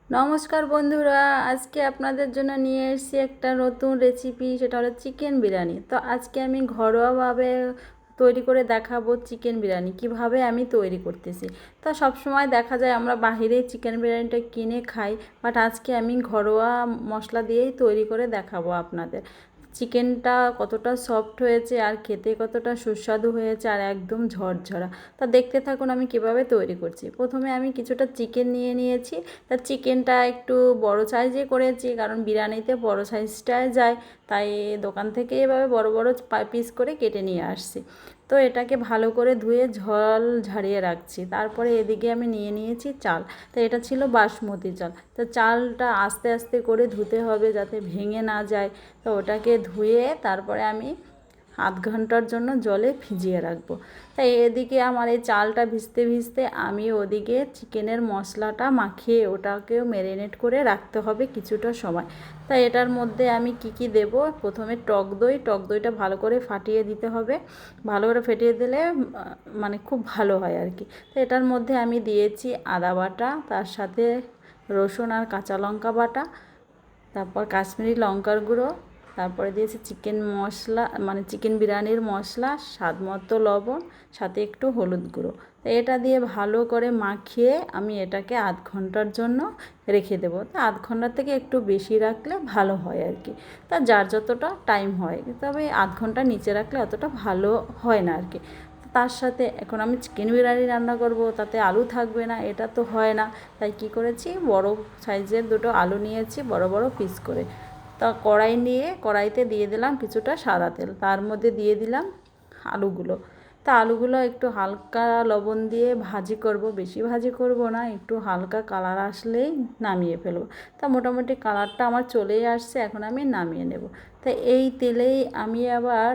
নমস্কার বন্ধুরা, আজকে আপনাদের জন্য নিয়ে এসেছি একটা নতুন রেসিপি, সেটা হলো চিকেন বিরিয়ানি। তো আজকে আমি ঘরোয়াভাবে তৈরি করে দেখাবো চিকেন বিরিয়ানি কিভাবে আমি তৈরি করতেছি। তো সব সময় দেখা যায় আমরা বাহিরে চিকেন বিরিয়ানিটা কিনে খাই, বাট আজকে আমি ঘরোয়া মশলা দিয়েই তৈরি করে দেখাবো আপনাদের। চিকেনটা কতটা সফট হয়েছে আর খেতে কতটা সুস্বাদু হয়েছে আর একদম ঝরঝরা। তা দেখতে থাকুন আমি কিভাবে তৈরি করছি। প্রথমে আমি কিছুটা চিকেন নিয়ে নিয়েছি। তা চিকেনটা একটু বড় সাইজে করেছি, কারণ বিরিয়ানিতে বড় সাইজটাই যায়, তাই দোকান থেকে এভাবে বড় বড় পিস করে কেটে নিয়ে আসছি। তো এটাকে ভালো করে ধুয়ে ঝোল ঝাড়িয়ে রাখছি। তারপরে এদিকে আমি নিয়ে নিয়েছি চাল। তো এটা ছিল বাসমতি চাল। তো চালটা আস্তে আস্তে করে ধুতে হবে যাতে ভেঙে না যায়। তো ওটাকে ধুয়ে তারপরে আমি আধ ঘন্টার জন্য জলে ভিজিয়ে রাখবো। তাই এদিকে আমার এই চালটা ভিজতে ভিজতে আমি ওদিকে চিকেনের মশলাটা মাখিয়ে ওটাকেও ম্যারিনেট করে রাখতে হবে কিছুটা সময়। তাই এটার মধ্যে আমি কি দেব, প্রথমে টক দইটা ভালো করে ফাটিয়ে দিতে হবে। ভালো করে ফেটিয়ে দিলে মানে খুব ভালো হয় আর কি। তো এটার মধ্যে আমি দিয়েছি আদা বাটা, তার সাথে রসুন আর কাঁচা লঙ্কা বাটা, তারপর কাশ্মীরি লঙ্কার গুঁড়ো, তারপরে দিয়েছি চিকেন মশলা মানে চিকেন বিরিয়ানির মশলা, স্বাদ মতো লবণ, সাথে একটু হলুদ গুঁড়ো। এটা দিয়ে ভালো করে মাখিয়ে আমি এটাকে আধ ঘন্টার জন্য রেখে দেবো। তা আধ ঘন্টার থেকে একটু বেশি রাখলে ভালো হয় আর কি। তা যার যতটা টাইম হয়, তবে আধ ঘন্টা নিচে রাখলে অতটা ভালো হয় না আর কি। তার সাথে এখন আমি চিকেন বিরিয়ানি রান্না করব, তাতে আলু থাকবে না, এটা তো হয় না। তাই কি করেছি, বড় সাইজের দুটো আলু নিয়েছি বড় বড় পিস করে। তা কড়াইতে দিয়ে দিলাম কিছুটা সাদা তেল, তার মধ্যে দিয়ে দিলাম আলুগুলো। তা আলুগুলো একটু হালকা লবণ দিয়ে ভাজি করব, বেশি ভাজি করব না, একটু হালকা কালার আসলেই নামিয়ে ফেলব। তা মোটামুটি কালারটা আমার চলেই আসছে, এখন আমি নামিয়ে নেব। তা এই তেলেই আমি আবার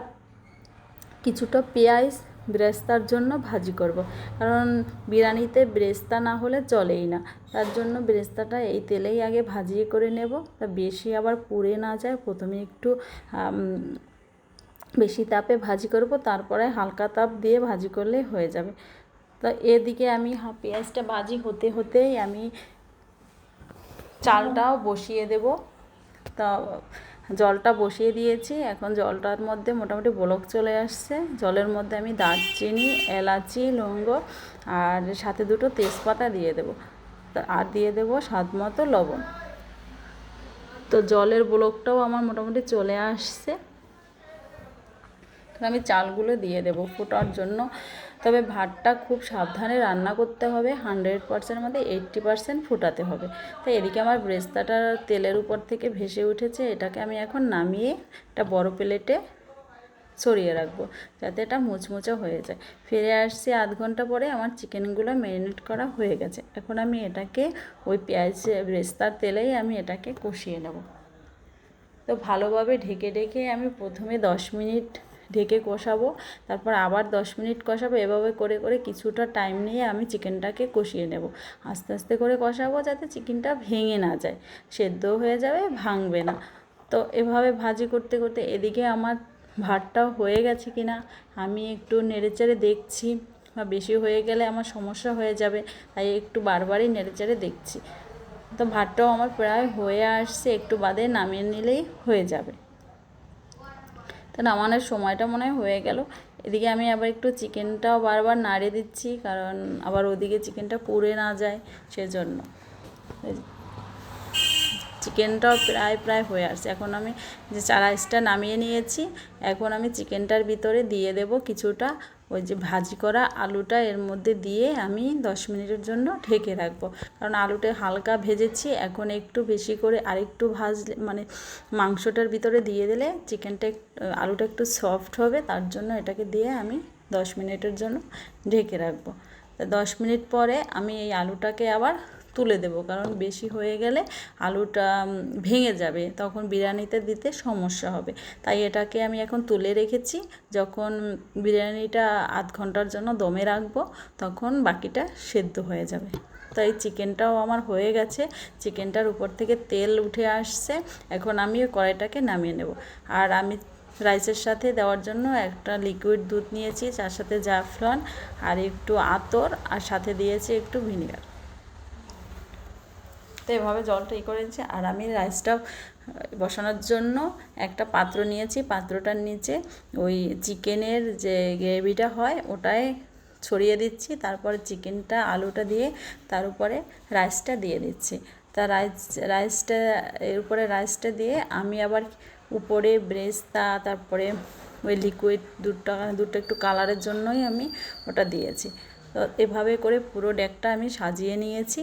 কিছুটা পেঁয়াজ বেরেস্তার জন্য ভাজি করব, কারণ বিরিয়ানিতে বেরেস্তা না হলে চলেই না। তার জন্য বেরেস্তাটা এই তেলেই আগে ভাজিয়ে করে নেব। তা বেশি আবার পুড়ে না যায়, প্রথমে একটু বেশি তাপে ভাজি করব, তারপরে হালকা তাপ দিয়ে ভাজি করলেই হয়ে যাবে। তো এদিকে আমি পেঁয়াজটা ভাজি হতে হতেই আমি চালটাও বসিয়ে দেব। তা জলটা বসিয়ে দিয়েছি, এখন জলটার মধ্যে মোটামুটি বলক চলে আসছে। জলের মধ্যে আমি দারচিনি, এলাচি, লবঙ্গ আর সাথে দুটো তেজপাতা দিয়ে দেবো, আর দিয়ে দেবো স্বাদ মতো লবণ। তো জলের বলকটাও আমার মোটামুটি চলে আসছে, আমি চালগুলো দিয়ে দেবো ফোটার জন্য। তবে ভাতটা খুব সাবধানে রান্না করতে হবে, 100%-এর মধ্যে 80% ফোটাতে হবে। তাই এদিকে আমার ব্রেস্তাটা তেলের উপর থেকে ভেসে উঠেছে, এটাকে আমি এখন নামিয়ে একটা বড় প্লেটে সরিয়ে রাখবো, যাতে এটা মুচমুচে হয়ে যায়। ফিরে আসছি আধ ঘন্টা পরে, আমার চিকেনগুলো ম্যারিনেট করা হয়ে গেছে। এখন আমি এটাকে ওই পেঁয়াজ ব্রেস্তার তেলেই আমি এটাকে কষিয়ে নেব। তো ভালোভাবে ঢেকে ঢেকে আমি প্রথমে 10 মিনিট ঢেকে কষাবো, তারপর আবার 10 মিনিট কষাবো। এভাবে করে করে কিছুটা টাইম নিয়ে আমি চিকেনটাকে কষিয়ে নেব। আস্তে আস্তে করে কষাবো যাতে চিকেনটা ভেঙে না যায়, সেদ্ধ হয়ে যাবে, ভাঙবে না। তো এভাবে ভাজি করতে করতে এদিকে আমার ভাতটাও হয়ে গেছে কিনা আমি একটু নেড়েচেড়ে দেখছি, বা বেশি হয়ে গেলে আমার সমস্যা হয়ে যাবে, তাই একটু বারবারই নেড়েচেড়ে দেখছি। তো ভাতটাও আমার প্রায় হয়ে আসছে, একটু বাদে নামিয়ে নিলেই হয়ে যাবে। তো নামানোর সময়টা মনে হয়ে গেল। এদিকে আমি আবার একটু চিকেনটাও বারবার নাড়ে দিচ্ছি, কারণ আবার ওদিকে চিকেনটা পুড়ে না যায় সেজন্য। চিকেনটাও প্রায় হয়ে আসছে। এখন আমি যে রাইসটা নামিয়ে নিয়েছি, এখন আমি চিকেনটার ভিতরে দিয়ে দেব কিছুটা ওই যে ভাজি করা আলুটা, এর মধ্যে দিয়ে আমি 10 মিনিটের জন্য ঢেকে রাখবো। কারণ আলুটা হালকা ভেজেছি, এখন একটু বেশি করে আরেকটু ভাজলে মানে মাংসটার ভিতরে দিয়ে দিলে চিকেনটা আলুটা একটু সফট হবে, তার জন্য এটাকে দিয়ে আমি 10 মিনিটের জন্য ঢেকে রাখবো। 10 মিনিট পরে আমি এই আলুটাকে আবার তুলে দেব, কারণ বেশি হয়ে গেলে আলুটা ভেঙে যাবে, তখন বিরিয়ানিতে দিতে সমস্যা হবে। তাই এটাকে আমি এখন তুলে রেখেছি, যখন বিরিয়ানিটা আধ ঘন্টার জন্য দমে রাখবো তখন বাকিটা সেদ্ধ হয়ে যাবে। তাই চিকেনটাও আমার হয়ে গেছে, চিকেনটার উপর থেকে তেল উঠে আসছে। এখন আমি কড়াইটাকে নামিয়ে নেব। আর আমি রাইসের সাথে দেওয়ার জন্য একটা লিকুইড দুধ নিয়েছি, তার সাথে জাফরান আর একটু আতর, আর সাথে দিয়েছি একটু ভিনেগার। তো এভাবে জলটা করেছি। আর আমি রাইসটা বসানোর জন্য একটা পাত্র নিয়েছি, পাত্রটার নিচে ওই চিকেনের যে গ্রেভিটা হয় ওটাই ছড়িয়ে দিচ্ছি, তারপরে চিকেনটা আলুটা দিয়ে তার উপরে রাইসটা দিয়ে দিচ্ছি। তা রাইসটা এর উপরে রাইসটা দিয়ে আমি আবার উপরে ব্রেস্তা, তারপরে ওই লিকুইড দুধটা একটু কালারের জন্যই আমি ওটা দিয়েছি। তো এভাবে করে পুরো ডেকটা আমি সাজিয়ে নিয়েছি।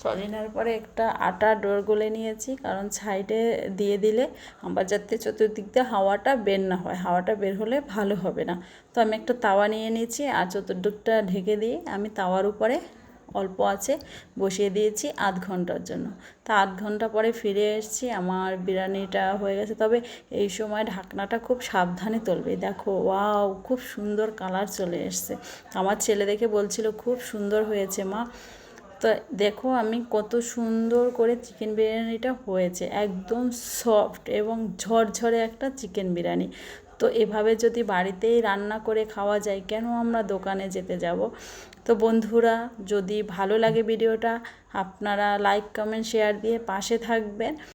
সাজিয়ে নেওয়ার পরে একটা আটা ডোর গলে নিয়েছি, কারণ সাইডে দিয়ে দিলে আবার যাতে চতুর্দিক দিয়ে হাওয়াটা বের না হয়, হাওয়াটা বের হলে ভালো হবে না। তো আমি একটা তাওয়া নিয়ে নিয়েছি আর চতুর্দিকটা ঢেকে দিয়ে আমি তাওয়ার উপরে অল্প আছে বসিয়ে দিয়েছি আধ ঘন্টার জন্য। তা আধ ঘন্টা পরে ফিরে এসেছি, আমার বিরিয়ানিটা হয়ে গেছে। তবে এই সময় ঢাকনাটা খুব সাবধানে তুলবে। দেখো, ওয়াও, খুব সুন্দর কালার চলে এসছে। আমার ছেলে দেখে বলছিল খুব সুন্দর হয়েছে মা। তো দেখো আমি কত সুন্দর করে চিকেন বিরিয়ানিটা হয়েছে, একদম সফট এবং ঝরঝরে একটা চিকেন বিরিয়ানি। তো এভাবে যদি বাড়িতেই রান্না করে খাওয়া যায়, কেন আমরা দোকানে যেতে যাব? তো বন্ধুরা, যদি ভালো লাগে ভিডিওটা, আপনারা লাইক কমেন্ট শেয়ার দিয়ে পাশে থাকবেন।